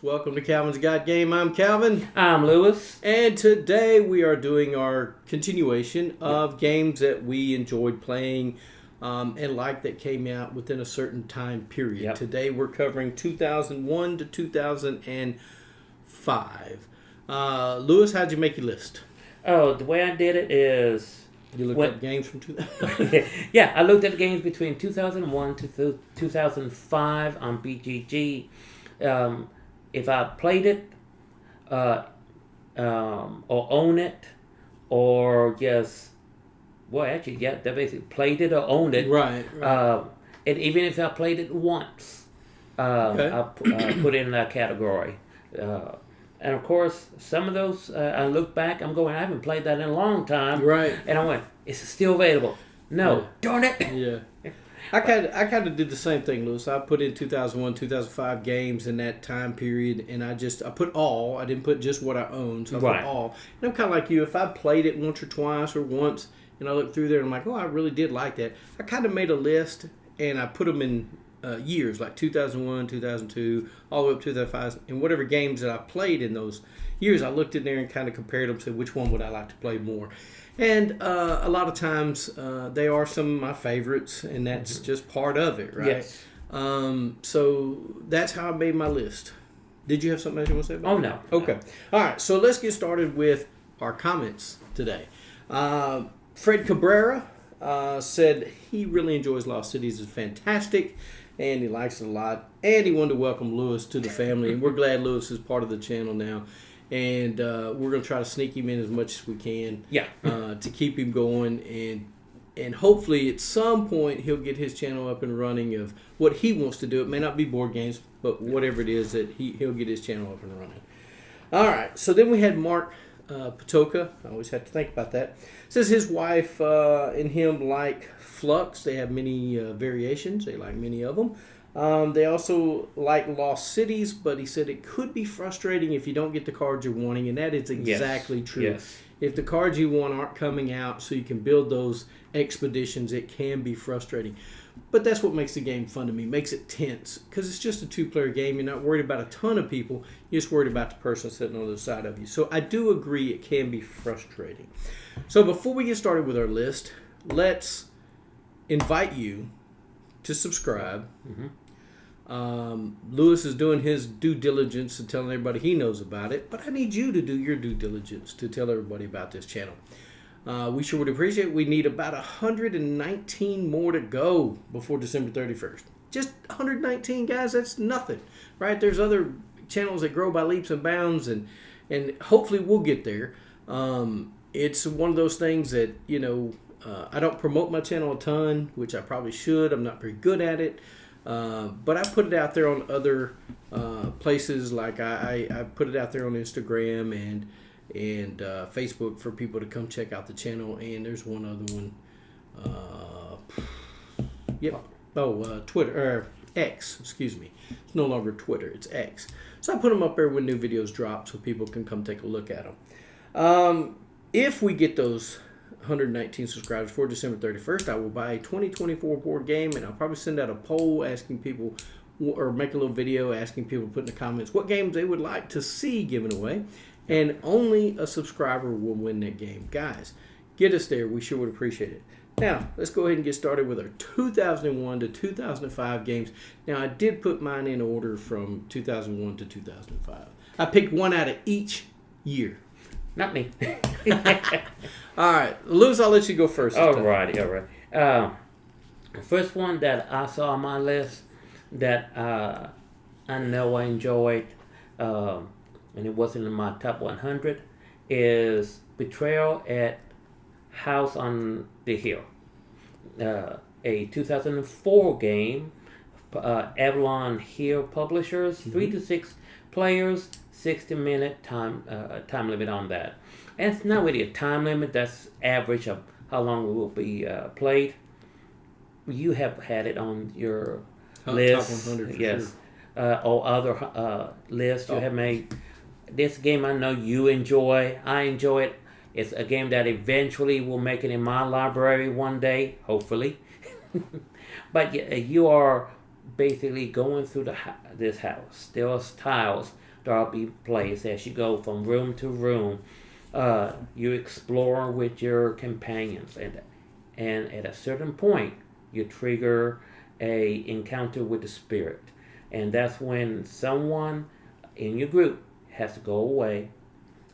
Welcome to Calvin's Got Game. I'm Calvin. I'm Lewis. And today we are doing our continuation of games that we enjoyed playing and like that came out within a certain time period. Yep. Today we're covering 2001 to 2005. Lewis, how'd you make your list? Oh, the way I did it is... You looked up games from 2000? Yeah, I looked at the games between 2001 to 2005 on CGG. If I played it, or own it, or just, they basically played it or owned it. Right. And even if I played it once, I put it in that category. And of course, some of those, I look back, I haven't played that in a long time. Right. And I went, is it still available? No. Yeah. Darn it. Yeah. I kind of did the same thing, Lewis. I put in 2001, 2005 games in that time period, and I put all. I didn't put just what I owned, so I put all. And I'm kind of like you. If I played it once or twice or once, and I look through there and I'm like, oh, I really did like that. I kind of made a list, and I put them in years, like 2001, 2002, all the way up to 2005, and whatever games that I played in those years, I looked in there and kind of compared them, said which one would I like to play more. And a lot of times they are some of my favorites, and that's just part of it, right? Yes. So that's how I made my list. Did you have something else you want to say about it? Oh, no. Okay. All right, so let's get started with our comments today. Fred Cabrera said he really enjoys Lost Cities. It's fantastic, and he likes it a lot. And he wanted to welcome Lewis to the family, and we're glad Lewis is part of the channel now. And we're going to try to sneak him in as much as we can to keep him going. And hopefully at some point he'll get his channel up and running of what he wants to do. It may not be board games, but whatever it is that he'll get his channel up and running. All right, so then we had Mark Patoka. I always have to think about that. Says his wife and him like Flux. They have many variations. They like many of them. They also like Lost Cities, but he said it could be frustrating if you don't get the cards you're wanting, and that is exactly true. Yes. If the cards you want aren't coming out so you can build those expeditions, it can be frustrating. But that's what makes the game fun to me, makes it tense, because it's just a two-player game. You're not worried about a ton of people. You're just worried about the person sitting on the other side of you. So I do agree it can be frustrating. So before we get started with our list, let's invite you to subscribe. Mm-hmm. Lewis is doing his due diligence and telling everybody he knows about it, but I need you to do your due diligence to tell everybody about this channel. We sure would appreciate it. We need about 119 more to go before December 31st. Just 119, guys, that's nothing, right? There's other channels that grow by leaps and bounds, and hopefully we'll get there. It's one of those things that, I don't promote my channel a ton, which I probably should. I'm not very good at it. But I put it out there on other places, like I put it out there on Instagram and Facebook for people to come check out the channel. And there's one other one. Twitter, or X, excuse me. It's no longer Twitter, it's X. So I put them up there when new videos drop so people can come take a look at them. If we get those 119 subscribers for December 31st, I will buy a 2024 board game, and I'll probably send out a poll asking people, or make a little video asking people to put in the comments what games they would like to see given away, and only a subscriber will win that game. Guys, get us there. We sure would appreciate it. Now, let's go ahead and get started with our 2001 to 2005 games. Now, I did put mine in order from 2001 to 2005. I picked one out of each year. Not me. All right, Lewis, I'll let you go first. All right. The first one that I saw on my list that I know I enjoyed, and it wasn't in my top 100, is Betrayal at House on the Hill, a 2004 game, Avalon Hill Publishers, 3 to 6 players, 60-minute time limit on that. And it's not really a time limit. That's average of how long it will be played. You have had it on your list. Top 100 yes. Sure. Or other lists you have made. This game I know you enjoy. I enjoy it. It's a game that eventually will make it in my library one day, hopefully. But you are basically going through this house. There's tiles there'll be plays as you go from room to room. You explore with your companions, and at a certain point, you trigger a encounter with the spirit, and that's when someone in your group has to go away,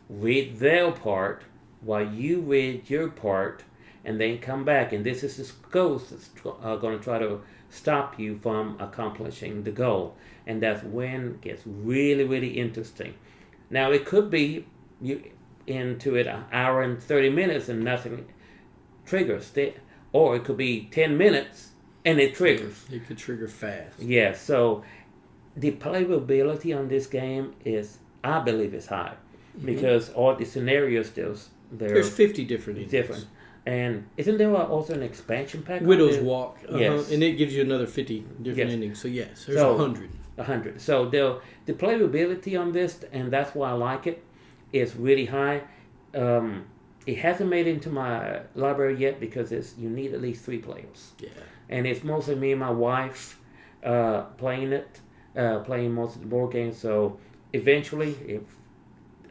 read their part while you read your part, and then come back. And this is this ghost that's going to try to stop you from accomplishing the goal. And that's when it gets really, really interesting. Now, it could be you into it an hour and 30 minutes and nothing triggers. Or it could be 10 minutes and it triggers. It could trigger fast. Yeah, so the playability on this game is, I believe, is high. Because all the scenarios there's 50 different endings. Different. And isn't there also an expansion pack? Widow's Walk. Yes. And it gives you another 50 different endings. So yes, there's 100. 100. So the playability on this, and that's why I like it, is really high. It hasn't made it into my library yet because you need at least 3 players. Yeah. And it's mostly me and my wife playing it, playing most of the board games. So eventually, if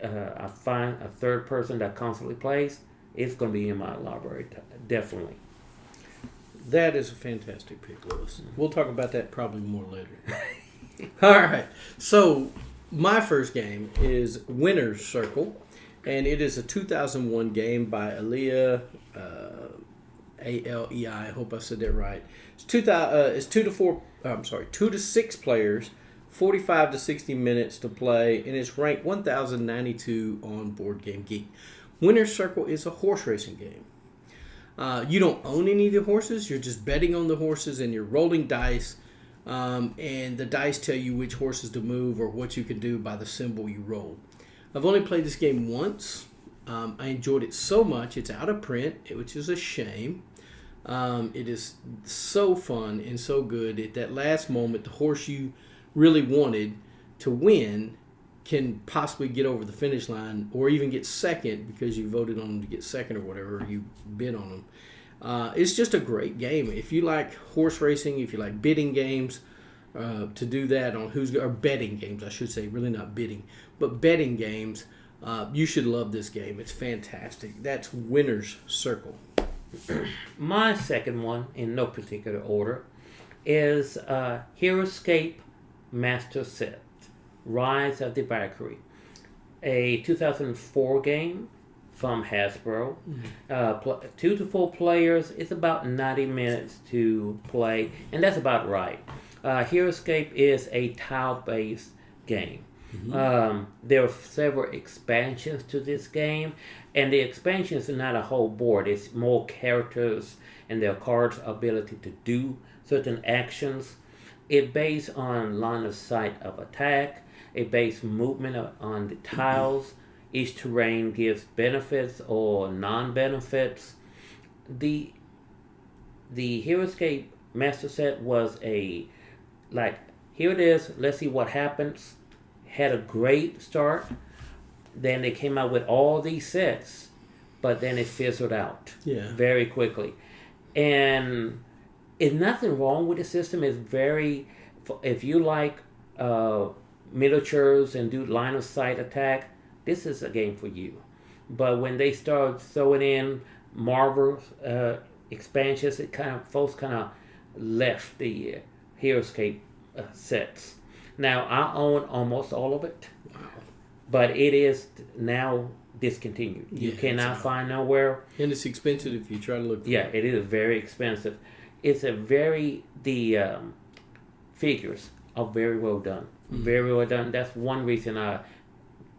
I find a third person that constantly plays, it's going to be in my library, definitely. That is a fantastic pick, Lewis. We'll talk about that probably more later. All right. So my first game is Winner's Circle, and it is a 2001 game by Alea, Alei. I hope I said that right. It's 2 to 6 players, 45 to 60 minutes to play, and it's ranked 1092 on Board Game Geek. Winner's Circle is a horse racing game. You don't own any of the horses. You're just betting on the horses, and you're rolling dice, and the dice tell you which horses to move or what you can do by the symbol you roll. I've only played this game once. I enjoyed it so much. It's out of print, which is a shame. It is so fun and so good. At that last moment, the horse you really wanted to win can possibly get over the finish line or even get second because you voted on them to get second or whatever, you bid on them. It's just a great game. If you like horse racing, if you like bidding games, to do that on or betting games, I should say, really not bidding, but betting games, you should love this game. It's fantastic. That's Winner's Circle. My second one, in no particular order, is Heroescape Master Set, Rise of the Valkyrie, a 2004 game from Hasbro. 2 to 4 players. It's about 90 minutes to play, and that's about right. Heroescape is a tile-based game. There are several expansions to this game, and the expansions are not a whole board. It's more characters and their cards' ability to do certain actions. It based on line of sight of attack. It based movement on the tiles. Each terrain gives benefits or non-benefits. The Heroescape Master Set was here it is, let's see what happens. Had a great start. Then they came out with all these sets, but then it fizzled out very quickly. And it's nothing wrong with the system. It's if you like miniatures and do line of sight attack, this is a game for you. But when they start throwing in Marvel expansions, folks kind of left the Heroescape sets. Now I own almost all of it, but it is now discontinued. You cannot find nowhere, and it's expensive if you try to look for it. It is very expensive. It's the figures are very well done. Very well done. That's one reason I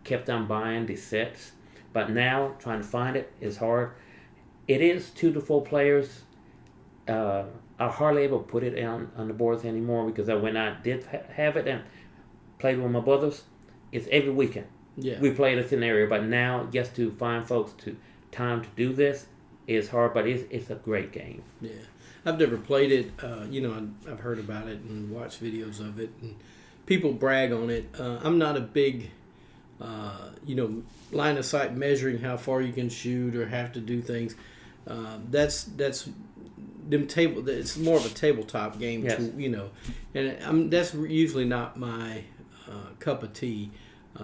kept on buying the sets. But now, trying to find it is hard. It is 2 to 4 players. I hardly ever put it on the boards anymore because when I did have it and played with my brothers, it's every weekend. We played a scenario. But now, just to find folks time to do this is hard, but it's a great game. Yeah. I've never played it. I've heard about it and watched videos of it, and people brag on it. I'm not a big, line of sight measuring how far you can shoot or have to do things. That's them table. It's more of a tabletop game, yes. and that's usually not my cup of tea.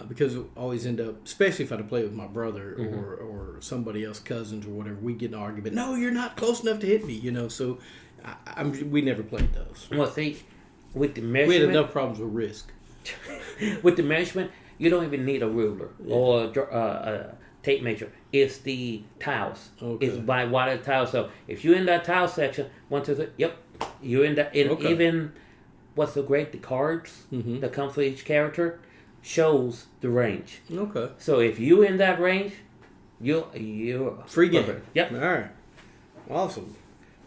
because I always end up, especially if I had to play with my brother or somebody else, cousins or whatever, we get in an argument. No, you're not close enough to hit me, So we never played those. Well, see, with the measurement, We had enough problems with Risk. with the measurement, you don't even need a ruler or a tape measure. It's the tiles. Okay. It's by water tiles. So if you're in that tile section, 1, 2, 3, yep, you're in that. Okay. Even what's so great, the cards that come for each character shows the range. Okay. So if you're in that range, you're Free game. perfect. Yep. All right. Awesome.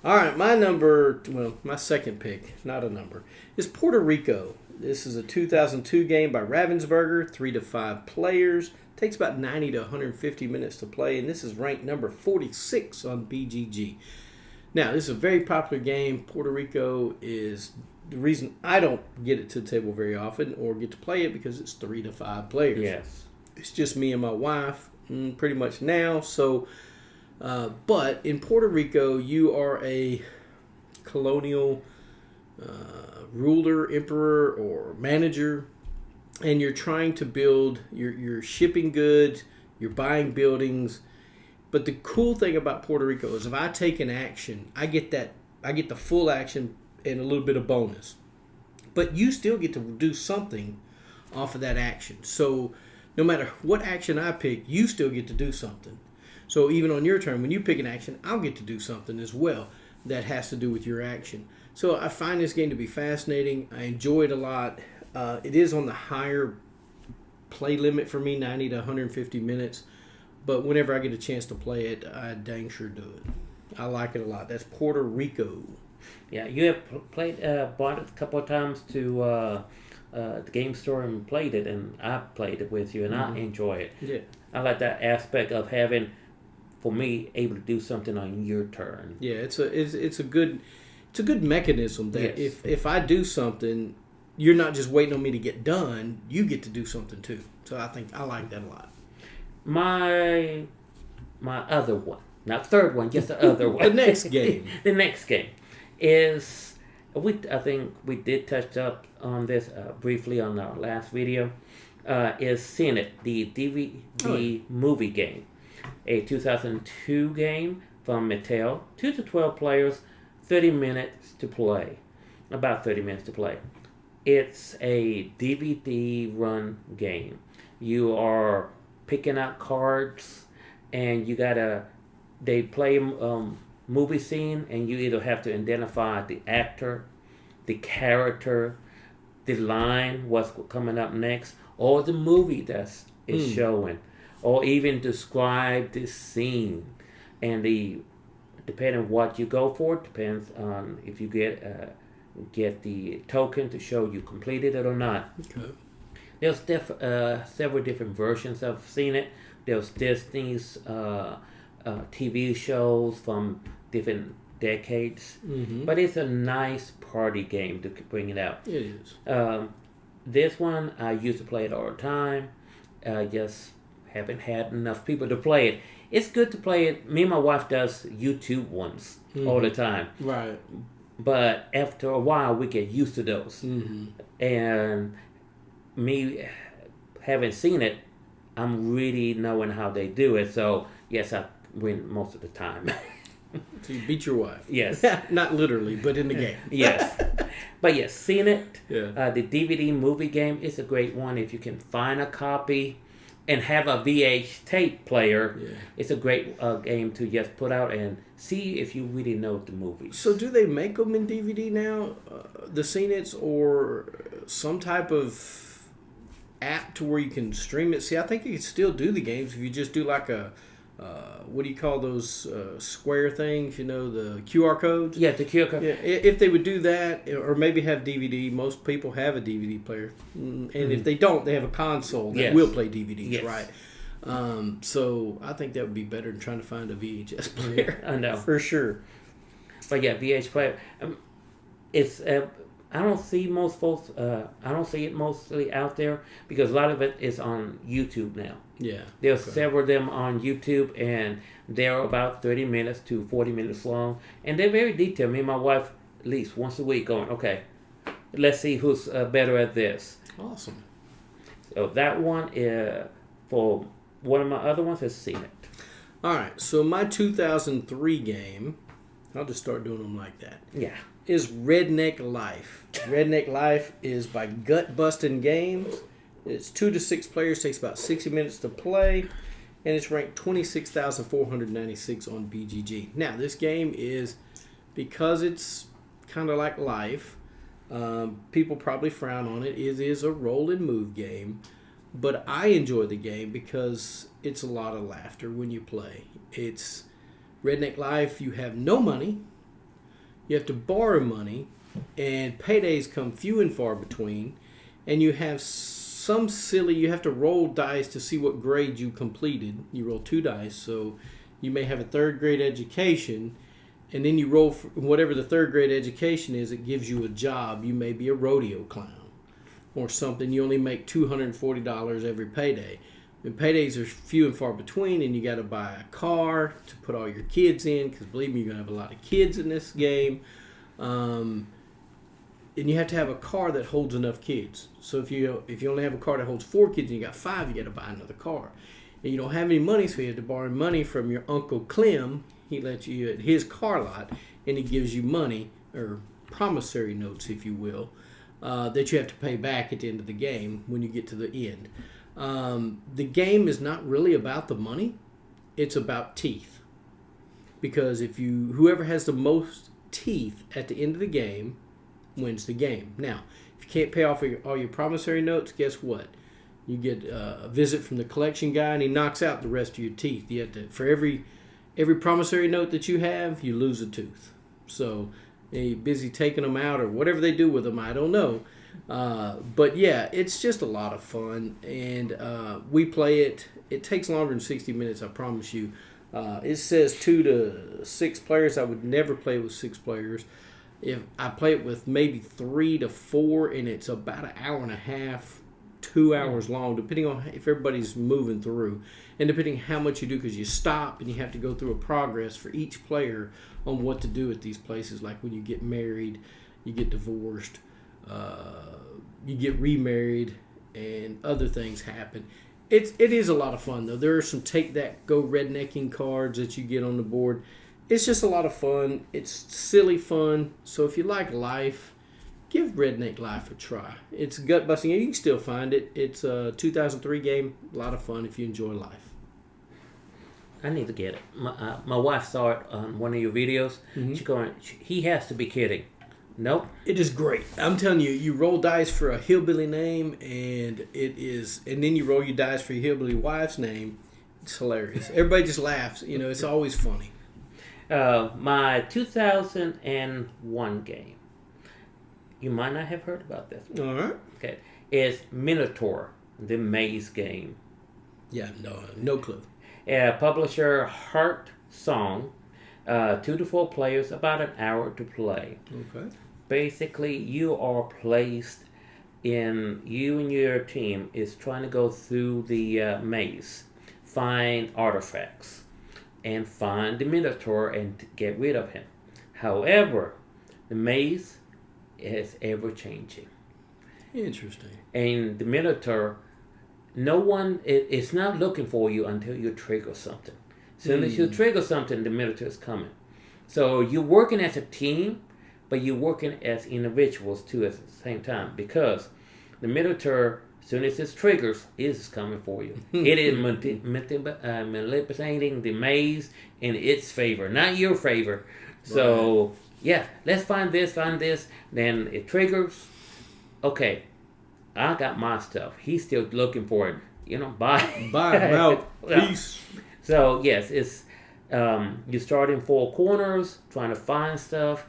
All right, my second pick, not a number, is Puerto Rico. This is a 2002 game by Ravensburger, 3 to 5 players. Takes about 90 to 150 minutes to play, and this is ranked number 46 on BGG. Now, this is a very popular game. Puerto Rico is the reason I don't get it to the table very often or get to play it because it's 3 to 5 players. Yes. It's just me and my wife pretty much now, so... but in Puerto Rico, you are a colonial ruler, emperor, or manager, and you're trying to build, you're shipping goods, you're buying buildings. But the cool thing about Puerto Rico is if I take an action, I get the full action and a little bit of bonus. But you still get to do something off of that action. So no matter what action I pick, you still get to do something. So even on your turn, when you pick an action, I'll get to do something as well that has to do with your action. So I find this game to be fascinating. I enjoy it a lot. It is on the higher play limit for me, 90 to 150 minutes. But whenever I get a chance to play it, I dang sure do it. I like it a lot. That's Puerto Rico. Yeah, you have bought it a couple of times to the game store and played it, and I played it with you, and I enjoy it. Yeah. I like that aspect of having, for me, able to do something on your turn. Yeah, it's a good mechanism that if I do something, you're not just waiting on me to get done. You get to do something too. So I like that a lot. My other one, not third one, just the other one. The next game. The next game is I think we did touch up on this briefly on our last video. Is Senate, the DVD movie game, a 2002 game from Mattel, 2 to 12 players, 30 minutes to play, about 30 minutes to play. It's a DVD run game. You are picking out cards, and they play movie scene, and you either have to identify the actor, the character, the line, what's coming up next, or the movie that's showing, or even describe the scene. And depending on what you go for, depends on if you get the token to show you completed it or not. Okay. There's several different versions of Seen It. There's Disney's TV shows from different decades. Mm-hmm. But it's a nice party game to bring it out. It is. This one, I used to play it all the time. I just haven't had enough people to play it. It's good to play it. Me and my wife does YouTube ones all the time. Right. But after a while, we get used to those. Mm-hmm. And me having seen it, I'm really knowing how they do it. So, yes, I win most of the time. So you beat your wife. Yes. Not literally, but in the game. Yes. But yes, Seen It. Yeah. The DVD movie game is a great one. If you can find a copy and have a VH tape player, it's a great game to just put out and see if you really know the movies. So do they make them in DVD now, the Seen It's, or some type of app to where you can stream it? See, I think you can still do the games if you just do like a, what do you call those square things, the QR codes? Yeah, the QR code. Yeah, if they would do that, or maybe have DVD. Most people have a DVD player. And if they don't, they have a console that will play DVDs, right? So I think that would be better than trying to find a VHS player. I know. For sure. But yeah, VH player. It's I don't see most folks. I don't see it mostly out there because a lot of it is on YouTube now. Yeah. There's several of them on YouTube, and they're about 30 minutes to 40 minutes long, and they're very detailed. Me and my wife, at least once a week, going, okay, let's see who's better at this. Awesome. So that one for one of my other ones is Seen It. All right, so my 2003 game, I'll just start doing them like that, Yeah. is Redneck Life. Redneck Life is by Gut Bustin' Games. It's 2 to 6 players, takes about 60 minutes to play, and it's ranked 26,496 on BGG. Now, this game is, because it's kind of like Life, people probably frown on it. It is a roll and move game, but I enjoy the game because it's a lot of laughter when you play. It's Redneck Life. You have no money. You have to borrow money, and paydays come few and far between, and you have you have to roll dice to see what grade you completed. You roll 2 dice, so you may have a 3rd grade education, and then you roll for whatever the 3rd grade education is. It gives you a job. You may be a rodeo clown or something. You only make $240 every payday. And paydays are few and far between, and you got to buy a car to put all your kids in, because believe me, you're going to have a lot of kids in this game. And you have to have a car that holds enough kids. So if you only have a car that holds 4 kids and you got 5, you got to buy another car. And you don't have any money, so you have to borrow money from your Uncle Clem. He lets you at his car lot, and he gives you money, or promissory notes, if you will, that you have to pay back at the end of the game when you get to the end. The game is not really about the money. It's about teeth. Because whoever has the most teeth at the end of the game wins the game. Now, if you can't pay off all your promissory notes, guess what? You get a visit from the collection guy, and he knocks out the rest of your teeth. You have to, for every promissory note that you have, you lose a tooth. So they're busy taking them out, or whatever they do with them, I don't know. But yeah, it's just a lot of fun, and we play it. It takes longer than 60 minutes, I promise you. It says 2 to 6 players. I would never play it with 6 players. If I play it with maybe 3 to 4, and it's about an hour and a half, 2 hours long, depending on if everybody's moving through, and depending how much you do, because you stop and you have to go through a progress for each player on what to do at these places. Like when you get married, you get divorced, you get remarried, and other things happen. It is a lot of fun, though. There are some Take That Go Rednecking cards that you get on the board. It's just a lot of fun. It's silly fun. So if you like Life, give Redneck Life a try. It's gut busting. You can still find it. It's a 2003 game. A lot of fun if you enjoy Life. I need to get it. My wife saw it on one of your videos. Mm-hmm. She's going, he has to be kidding. Nope. It is great. I'm telling you, you roll dice for a hillbilly name, and then you roll your dice for your hillbilly wife's name. It's hilarious. Everybody just laughs. It's always funny. My 2001 game. You might not have heard about this. All right. Okay. It's Minotaur, the maze game. Yeah, no clue. Publisher Heart Song. 2 to 4 players, about an hour to play. Okay. Basically, you and your team is trying to go through the maze, find artifacts, and find the Minotaur and get rid of him. However, the maze is ever changing. Interesting. And the Minotaur, no one is not looking for you until you trigger something. As soon as you trigger something, the Minotaur is coming. So you're working as a team, but you're working as individuals too at the same time, because the Minotaur, as soon as it triggers, is coming for you. It is manipulating the maze in its favor, not your favor. So, yeah, let's find this. Then it triggers. Okay, I got my stuff. He's still looking for it. Bye. Bye. I'm out. Peace. So, yes, it's you start in 4 corners trying to find stuff,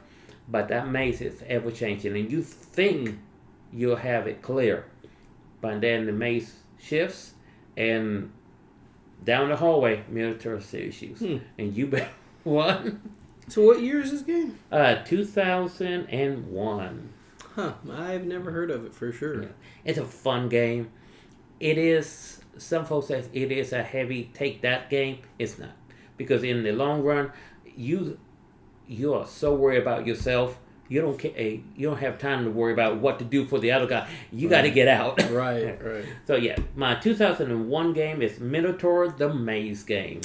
but that maze is ever changing, and you think you'll have it clear, but then the maze shifts, and down the hallway, Minotaur sees you, and you bet one. So, what year is this game? 2001. Huh? I've never heard of it for sure. Yeah. It's a fun game. It is. Some folks say it is a heavy take that game. It's not, because in the long run, you are so worried about yourself. you don't have time to worry about what to do for the other guy. You got to get out. Right. So yeah, my 2001 game is Minotaur the Maze game.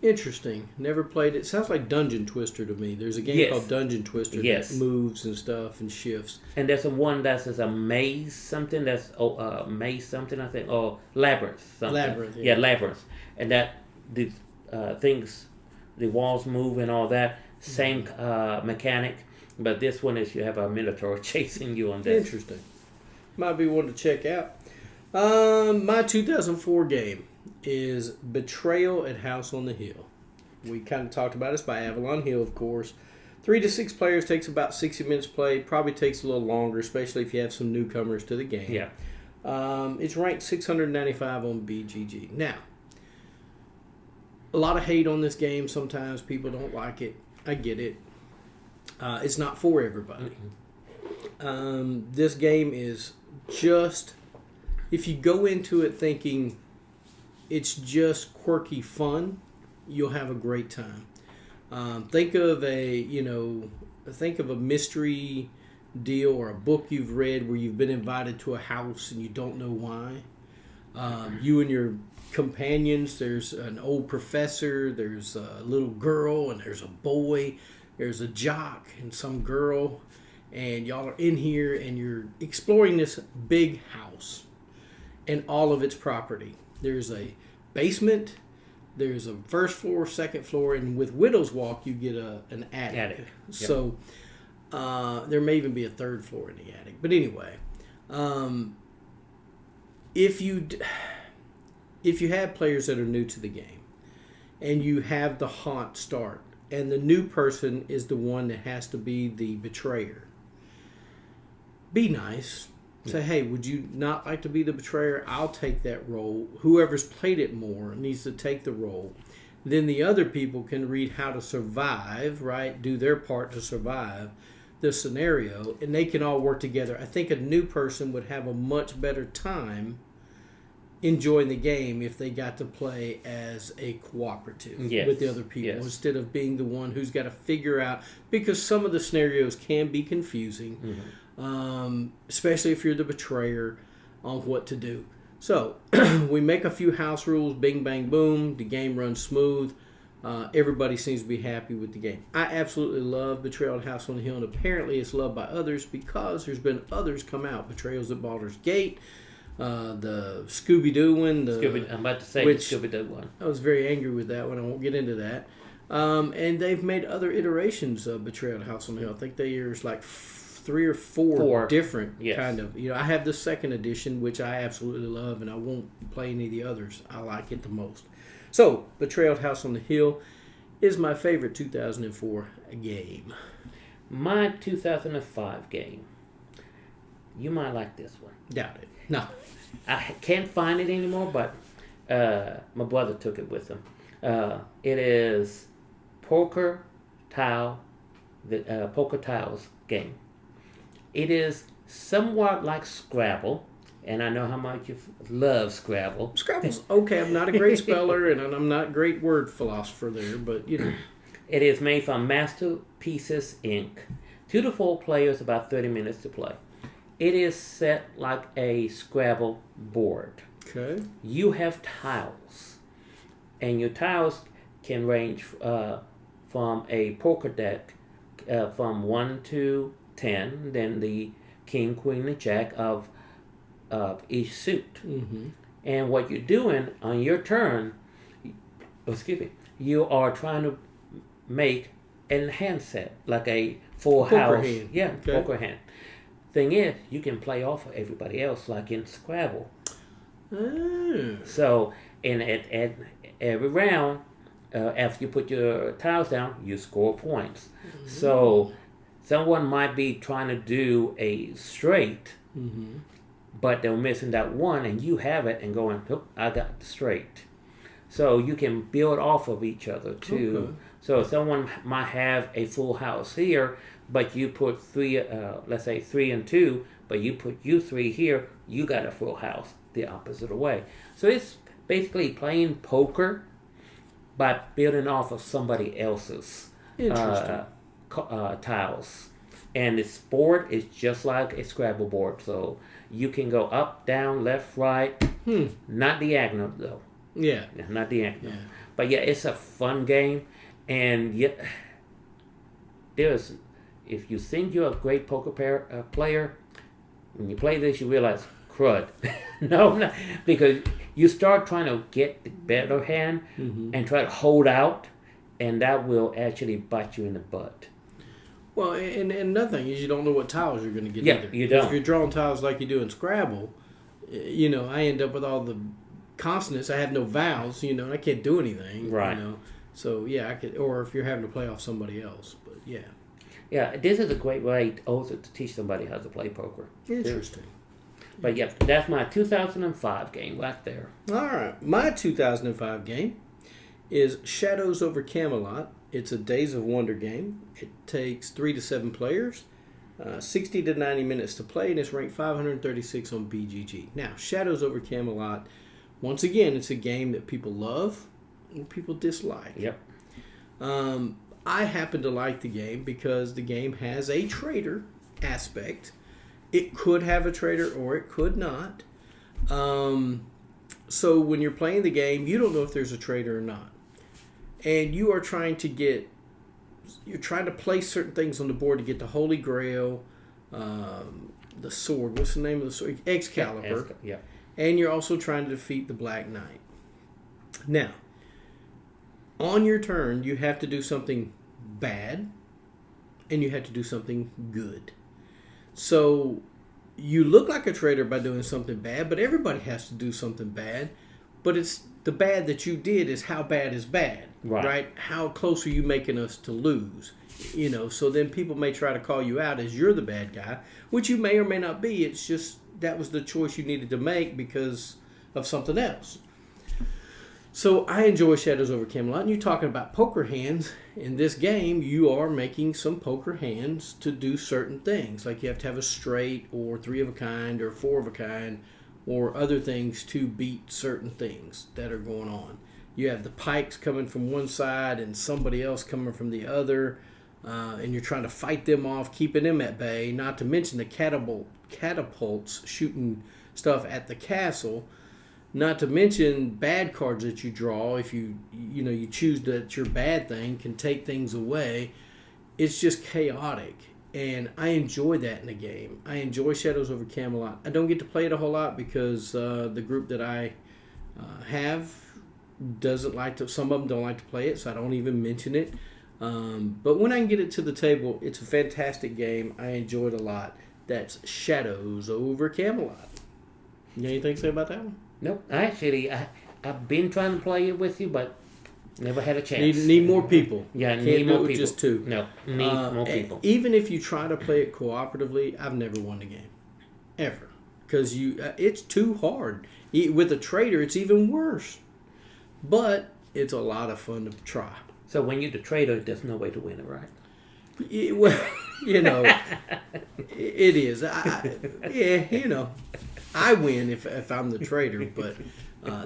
Interesting. Never played it. Sounds like Dungeon Twister to me. There's a game called Dungeon Twister that moves and stuff and shifts. And there's one that's a maze something that's maze something I think labyrinth something. Labyrinth. Yeah, labyrinth. And that the things, the walls move and all that. Same mechanic, but this one is you have a Minotaur chasing you on this. Interesting. Might be one to check out. My 2004 game is Betrayal at House on the Hill. We kind of talked about it. It's by Avalon Hill, of course. 3 to 6 players, takes about 60 minutes to play. Probably takes a little longer, especially if you have some newcomers to the game. Yeah. It's ranked 695 on BGG. Now, a lot of hate on this game. Sometimes people don't like it. I get it. It's not for everybody. This game is just, if you go into it thinking it's just quirky fun, you'll have a great time. Think of a mystery deal or a book you've read where you've been invited to a house and you don't know why. You and your companions, there's an old professor, there's a little girl, and there's a boy, there's a jock and some girl, and y'all are in here and you're exploring this big house and all of its property. There's a basement, there's a first floor, second floor, and with Widow's Walk you get an attic. Yep. So there may even be a third floor in the attic. But anyway, if you have players that are new to the game and you have the haunt start and the new person is the one that has to be the betrayer, be nice. Say, hey, would you not like to be the betrayer? I'll take that role. Whoever's played it more needs to take the role. Then the other people can read how to survive, right? Do their part to survive the scenario, and they can all work together. I think a new person would have a much better time enjoying the game if they got to play as a cooperative with the other people instead of being the one who's got to figure out, because some of the scenarios can be confusing, especially if you're the betrayer, on what to do. So we make a few house rules, bing, bang, boom, the game runs smooth. Everybody seems to be happy with the game. I absolutely love Betrayal at House on the Hill, and apparently it's loved by others because there's been others come out. Betrayals at Baldur's Gate, the Scooby-Doo one. I'm about to say the Scooby-Doo one. I was very angry with that one. I won't get into that. And they've made other iterations of Betrayal at House on the Hill. I think there's like 3 or 4 different kind of. I have the second edition, which I absolutely love, and I won't play any of the others. I like it the most. So, Betrayal at House on the Hill is my favorite 2004 game. My 2005 game. You might like this one. Doubt it. No. I can't find it anymore, but my brother took it with him. It is Poker Tiles game. It is somewhat like Scrabble, and I know how much you love Scrabble. Scrabble's okay. I'm not a great speller, and I'm not a great word philosopher there, but It is made from Masterpieces Inc. 2 to 4 players, about 30 minutes to play. It is set like a Scrabble board. Okay. You have tiles, and your tiles can range from a poker deck from 1 to 10, then the king, queen, and jack of each suit. Mm-hmm. And what you're doing on your turn, you are trying to make a hand set, like a full house. Hand. Yeah, poker hand. Thing is, you can play off of everybody else, like in Scrabble. So, at every round, after you put your tiles down, you score points. Mm-hmm. So, someone might be trying to do a straight, but they're missing that one, and you have it, and going, oh, I got the straight. So you can build off of each other too. Okay. So someone might have a full house here, but you put 3, let's say 3 and 2, but you put you 3 here, you got a full house the opposite way. So it's basically playing poker, but building off of somebody else's tiles. And the board is just like a Scrabble board, so you can go up, down, left, right. Not diagonal though. Yeah. Not diagonal. Yeah. But yeah, it's a fun game, and yet if you think you're a great poker player, when you play this, you realize, crud. No, because you start trying to get the better hand and try to hold out, and that will actually bite you in the butt. Well, and another thing is you don't know what tiles you're going to get Yeah, either. you don't. If you're drawing tiles like you do in Scrabble, I end up with all the consonants. I have no vowels, and I can't do anything. Right. So, yeah, I could, or if you're having to play off somebody else. But, yeah. Yeah, this is a great way also to teach somebody how to play poker. Interesting. But, yeah, that's my 2005 game right there. All right. My 2005 game is Shadows over Camelot. It's a Days of Wonder game. It takes 3 to 7 players, 60 to 90 minutes to play, and it's ranked 536 on BGG. Now, Shadows over Camelot, once again, it's a game that people love and people dislike. Yep. I happen to like the game because the game has a trader aspect. It could have a trader or it could not. So when you're playing the game, you don't know if there's a trader or not. And you are trying to place certain things on the board to get the Holy Grail, the sword. What's the name of the sword? Excalibur. Yeah. And you're also trying to defeat the Black Knight. Now, on your turn, you have to do something bad, and you have to do something good. So, you look like a traitor by doing something bad, but everybody has to do something bad. But it's the bad that you did is how bad is bad, right? How close are you making us to lose? So then people may try to call you out as you're the bad guy, which you may or may not be. It's just that was the choice you needed to make because of something else. So I enjoy Shadows over Camelot. And you're talking about poker hands. In this game, you are making some poker hands to do certain things. Like you have to have a straight or 3 of a kind or 4 of a kind or other things to beat certain things that are going on. You have the pikes coming from one side and somebody else coming from the other. And you're trying to fight them off, keeping them at bay. Not to mention the catapults shooting stuff at the castle. Not to mention bad cards that you draw. If you choose that your bad thing can take things away. It's just chaotic, and I enjoy that in the game. I enjoy Shadows over Camelot. I don't get to play it a whole lot because the group that I have doesn't like to. Some of them don't like to play it, so I don't even mention it. But when I can get it to the table, it's a fantastic game. I enjoy it a lot. That's Shadows over Camelot. You got anything to say about that one? Nope. Actually, I've been trying to play it with you, but never had a chance. Need more people. Yeah, Can't need do more it people. Just 2. No, need more people. Even if you try to play it cooperatively, I've never won the game, ever, because it's too hard. With a trader, it's even worse. But it's a lot of fun to try. So when you're the trader, there's no way to win it, right? Well, it is. I win if I'm the trader, but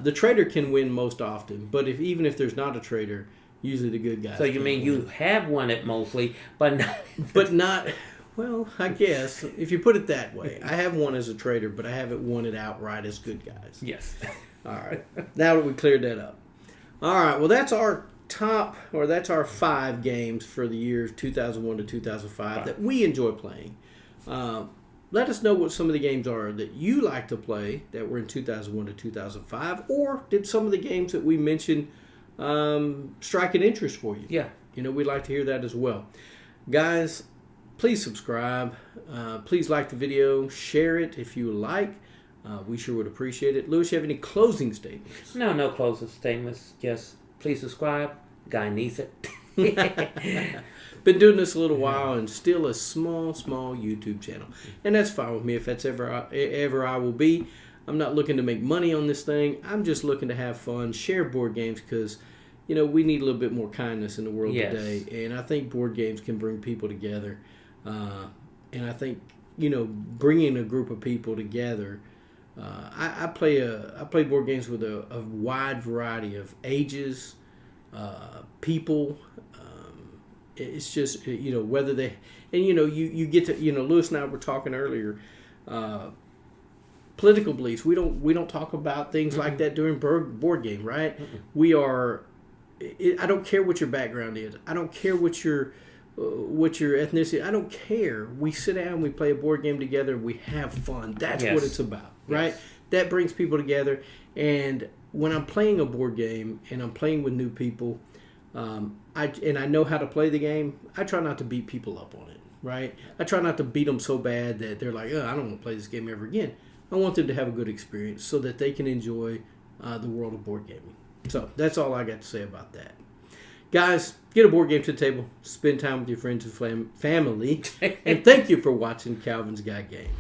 the trader can win most often. But even if there's not a trader, usually the good guys. So you mean you have won it mostly, but not... but not. Well, I guess if you put it that way, I have won as a trader, but I haven't won it outright as good guys. Yes. All right. Now that we cleared that up. All right. Well, that's our that's our 5 games for the years 2001 to 2005 that we enjoy playing. Let us know what some of the games are that you like to play that were in 2001 to 2005, or did some of the games that we mentioned strike an interest for you? Yeah. We'd like to hear that as well. Guys, please subscribe. Please like the video. Share it if you like. We sure would appreciate it. Louis, you have any closing statements? No closing statements. Just please subscribe. Guy needs it. Been doing this a little while and still a small YouTube channel. And that's fine with me if that's ever I will be. I'm not looking to make money on this thing. I'm just looking to have fun, share board games because, we need a little bit more kindness in the world today. And I think board games can bring people together. And I think, bringing a group of people together. I play board games with a wide variety of ages, people, it's just, whether they, and you get to, Lewis and I were talking earlier, political beliefs. We don't talk about things like that during board game, right? We are. I don't care what your background is. I don't care what your ethnicity. I don't care. We sit down, we play a board game together, we have fun. That's what it's about, right? Yes. That brings people together. And when I'm playing a board game and I'm playing with new people, I know how to play the game. I try not to beat people up on it, right? I try not to beat them so bad that they're like, I don't want to play this game ever again. I want them to have a good experience so that they can enjoy the world of board gaming. So that's all I got to say about that. Guys, get a board game to the table, spend time with your friends and family, and thank you for watching Calvin's Guide Game.